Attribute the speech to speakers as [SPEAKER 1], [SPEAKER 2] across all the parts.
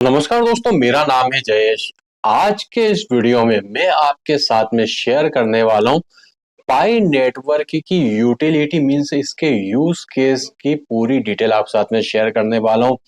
[SPEAKER 1] नमस्कार दोस्तों, मेरा नाम है जयेश। आज के इस वीडियो में मैं आपके साथ में शेयर करने वाला हूँ पाई नेटवर्क की यूटिलिटी मींस इसके यूज केस की पूरी डिटेल आप साथ में शेयर करने वाला हूँ।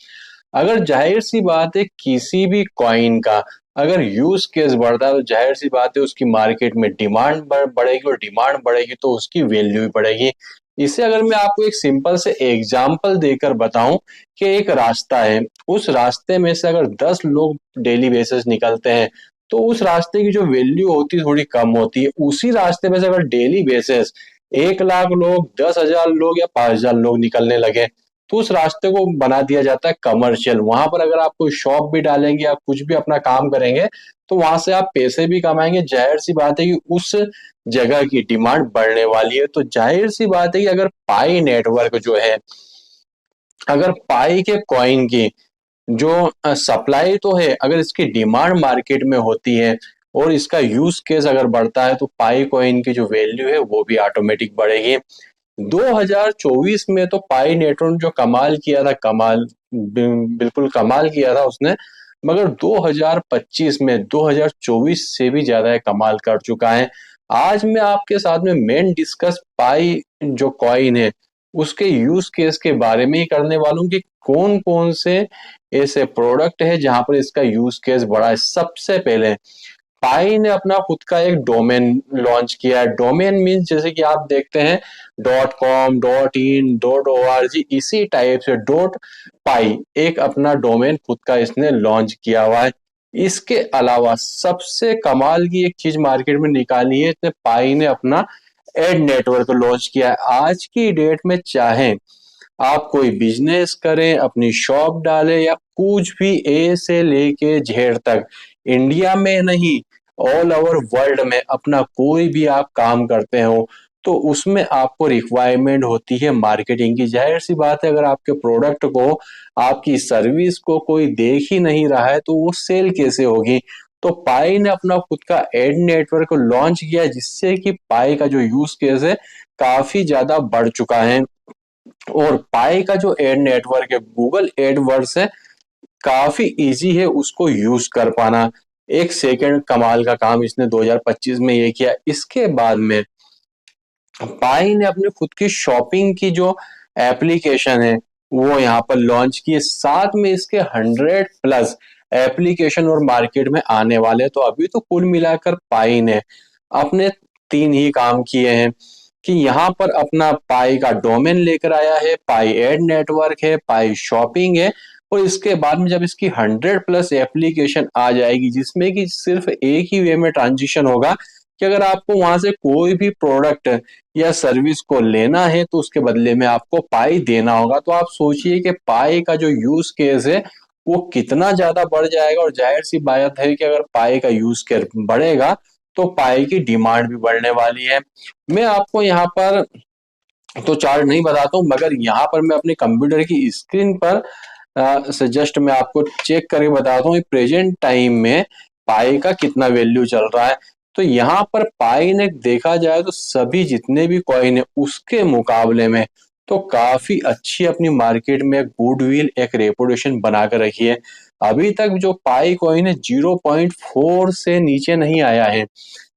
[SPEAKER 1] अगर जाहिर सी बात है किसी भी कॉइन का अगर यूज केस बढ़ता है तो जाहिर सी बात है उसकी मार्केट में डिमांड बढ़ेगी और डिमांड बढ़ेगी तो उसकी वैल्यू भी बढ़ेगी। इसे अगर मैं आपको एक सिंपल से एग्जांपल देकर बताऊं कि एक रास्ता है, उस रास्ते में से अगर 10 लोग डेली बेसिस निकलते हैं तो उस रास्ते की जो वैल्यू होती है थोड़ी कम होती है। उसी रास्ते में से अगर डेली बेसिस 1 लाख लोग, 10,000 लोग या 5,000 लोग निकलने लगे तो उस रास्ते को बना दिया जाता है कमर्शियल। वहां पर अगर आप कोई शॉप भी डालेंगे या कुछ भी अपना काम करेंगे तो वहां से आप पैसे भी कमाएंगे। जाहिर सी बात है कि उस जगह की डिमांड बढ़ने वाली है। तो जाहिर सी बात है कि अगर पाई नेटवर्क जो है, अगर पाई के कॉइन की जो सप्लाई तो है, अगर इसकी डिमांड मार्केट में होती है और इसका यूज केस अगर बढ़ता है तो पाई कॉइन की जो वैल्यू है वो भी ऑटोमेटिक बढ़ेगी। 2024 में तो पाई नेटवर्क जो कमाल किया था, बिल्कुल कमाल किया था उसने। मगर 2025 में 2024 से भी ज्यादा कमाल कर चुका है। आज मैं आपके साथ में मेन डिस्कस पाई जो कॉइन है उसके यूज केस के बारे में ही करने वाला हूँ कि कौन कौन से ऐसे प्रोडक्ट है जहां पर इसका यूज केस बढ़ा है। सबसे पहले पाई ने अपना खुद का एक डोमेन लॉन्च किया है। डोमेन मीन्स जैसे कि आप देखते हैं .com, .in, .org, इसी टाइप से .पाई एक अपना डोमेन खुद का इसने लॉन्च किया हुआ है। इसके अलावा सबसे कमाल की एक चीज मार्केट में निकाली है, इसने पाई ने अपना एड नेटवर्क लॉन्च किया है। आज की डेट में चाहे आप कोई बिजनेस करें, अपनी शॉप डालें या कुछ भी ए से लेके जेड तक, इंडिया में नहीं ऑल ओवर वर्ल्ड में अपना कोई भी आप काम करते हो तो उसमें आपको रिक्वायरमेंट होती है मार्केटिंग की। जाहिर सी बात है अगर आपके प्रोडक्ट को, आपकी सर्विस को कोई देख ही नहीं रहा है तो वो सेल कैसे होगी। तो पाई ने अपना खुद का एड नेटवर्क लॉन्च किया जिससे कि पाई का जो यूज केस है काफी ज्यादा बढ़ चुका है। और पाई का जो एड नेटवर्क है, गूगल एडवर्ड्स है, काफी इजी है उसको यूज कर पाना। 1 सेकंड कमाल का काम इसने 2025 में ये किया। इसके बाद में पाई ने अपनी खुद की शॉपिंग की जो एप्लीकेशन है वो यहाँ पर लॉन्च की है। साथ में इसके 100+ एप्लीकेशन और मार्केट में आने वाले। तो अभी तो कुल मिलाकर पाई ने अपने 3 ही काम किए हैं कि यहाँ पर अपना पाई का डोमेन लेकर आया है, पाई एड नेटवर्क है, पाई शॉपिंग है। और इसके बाद में जब इसकी 100+ एप्लीकेशन आ जाएगी जिसमें कि सिर्फ एक ही वे में ट्रांजिशन होगा कि अगर आपको वहां से कोई भी प्रोडक्ट या सर्विस को लेना है तो उसके बदले में आपको पाई देना होगा। तो आप सोचिए कि पाई का जो यूज केस है वो कितना ज्यादा बढ़ जाएगा। और जाहिर सी बात है कि अगर पाई का यूज केस बढ़ेगा तो पाई की डिमांड भी बढ़ने वाली है। मैं आपको यहाँ पर तो चार्ट नहीं बताता हूँ मगर यहाँ पर मैं अपने कंप्यूटर की स्क्रीन पर से जस्ट मैं आपको चेक करके बताता हूँ प्रेजेंट टाइम में पाई का कितना वैल्यू चल रहा है। तो यहाँ पर पाई ने देखा जाए तो सभी जितने भी कॉइन है उसके मुकाबले में तो काफी अच्छी अपनी मार्केट में गुडविल, एक रेपुटेशन बनाकर रखी है। अभी तक जो पाई कॉइन है 0.4 से नीचे नहीं आया है।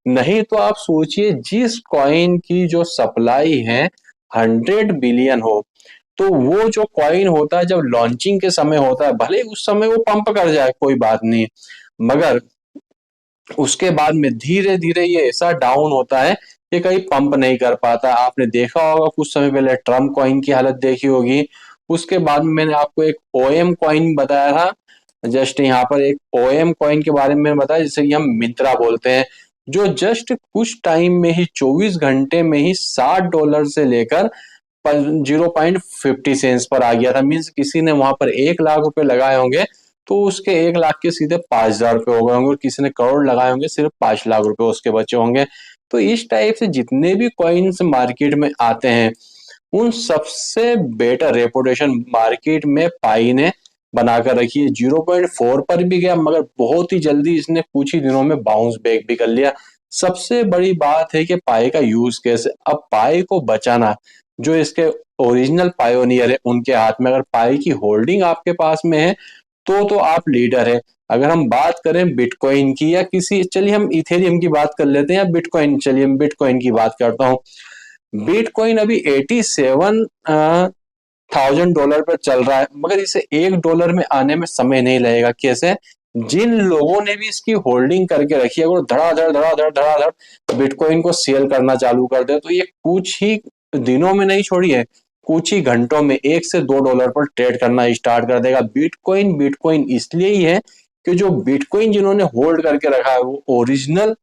[SPEAKER 1] नहीं तो आप सोचिए जिस कॉइन की जो सप्लाई है 100 बिलियन हो तो वो जो कॉइन होता है जब लॉन्चिंग के समय होता है, भले ही उस समय वो पंप कर जाए कोई बात नहीं, मगर उसके बाद में धीरे धीरे ये ऐसा डाउन होता है कि कहीं पंप नहीं कर पाता। आपने देखा होगा कुछ समय पहले ट्रम्प कॉइन की हालत देखी होगी। उसके बाद में मैंने आपको एक ओएम कॉइन बताया था। जस्ट यहाँ पर एक ओएम कॉइन के बारे में बताया जिसे कि हम मिंत्रा बोलते हैं, जो जस्ट कुछ टाइम में ही 24 घंटे में ही $60 से लेकर 0.50 पर आ गया था। मीन्स किसी ने वहां पर 1 लाख रुपए लगाए होंगे तो उसके 1 लाख के सीधे 5,000 रुपए हो गए होंगे और किसी ने करोड़ लगाए होंगे सिर्फ 5 लाख रुपए उसके बचे होंगे। तो इस टाइप से जितने भी कॉइन्स मार्केट में आते हैं उन सबसे बेटर रेपुटेशन मार्केट में पाई ने बनाकर रखी है। 0.4 पर भी गया मगर बहुत ही जल्दी इसने कुछ ही दिनों में बाउंस बैक भी कर लिया। सबसे बड़ी बात है कि पाई का यूज कैसे, अब पाई को बचाना जो इसके ओरिजिनल पायोनियर है उनके हाथ में। अगर पाई की होल्डिंग आपके पास में है तो आप लीडर है। अगर हम बात करें बिटकॉइन की या किसी, चलिए हम इथेरियम की बात कर लेते हैं या बिटकॉइन, चलिए मैं बिटकॉइन की बात करता हूँ। बिटकॉइन अभी $87,000 पर चल रहा है, मगर इसे $1 में आने में समय नहीं लगेगा। कैसे? जिन लोगों ने भी इसकी होल्डिंग करके रखी है वो धड़ाधड़ धड़ाधड़ धड़ाधड़ बिटकॉइन को सेल करना चालू कर दे, तो ये कुछ ही दिनों में नहीं छोड़िए, कुछ ही घंटों में $1 से $2 पर ट्रेड करना स्टार्ट कर देगा। बिटकॉइन बिटकॉइन इसलिए ही है कि जो बिटकॉइन जिन्होंने होल्ड करके रखा है वो ओरिजिनल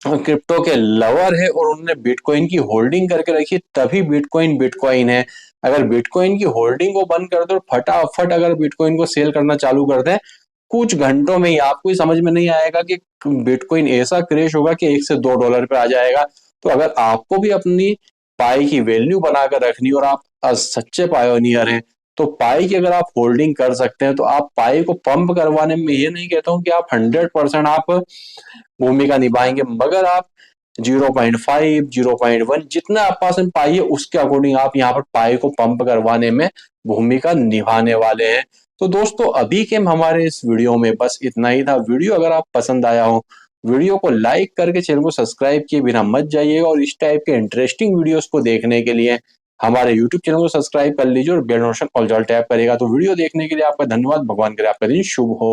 [SPEAKER 1] क्रिप्टो के लवर है और उन्होंने बिटकॉइन की होल्डिंग करके रखी, तभी बिटकॉइन बिटकॉइन है। अगर बिटकॉइन की होल्डिंग को बंद कर दो, फटाफट अगर बिटकॉइन को सेल करना चालू कर दे, कुछ घंटों में ही आपको ही समझ में नहीं आएगा कि बिटकॉइन ऐसा क्रैश होगा कि $1 से $2 पे आ जाएगा। तो अगर आपको भी अपनी पाई की वैल्यू बनाकर रखनी और आप सच्चे पायोनियर हैं, तो पाई की अगर आप होल्डिंग कर सकते हैं तो आप पाई को पंप करवाने में, ये नहीं कहता हूं कि आप 100% आप भूमिका निभाएंगे, मगर आप 0.5 0.1 जितना आप पास में पाई है उसके अकॉर्डिंग आप यहाँ पर पाई को पंप करवाने में भूमिका निभाने वाले हैं। तो दोस्तों अभी के हमारे इस वीडियो में बस इतना ही था। वीडियो अगर आप पसंद आया हो, वीडियो को लाइक करके चैनल को सब्सक्राइब किए बिना मत जाइएगा, और इस टाइप के इंटरेस्टिंग वीडियोस को देखने के लिए हमारे यूट्यूब चैनल को सब्सक्राइब कर लीजिए और बेल नोटिफिकेशन ऑल टैप करेगा। तो वीडियो देखने के लिए आपका धन्यवाद। भगवान करे आपका दिन शुभ हो।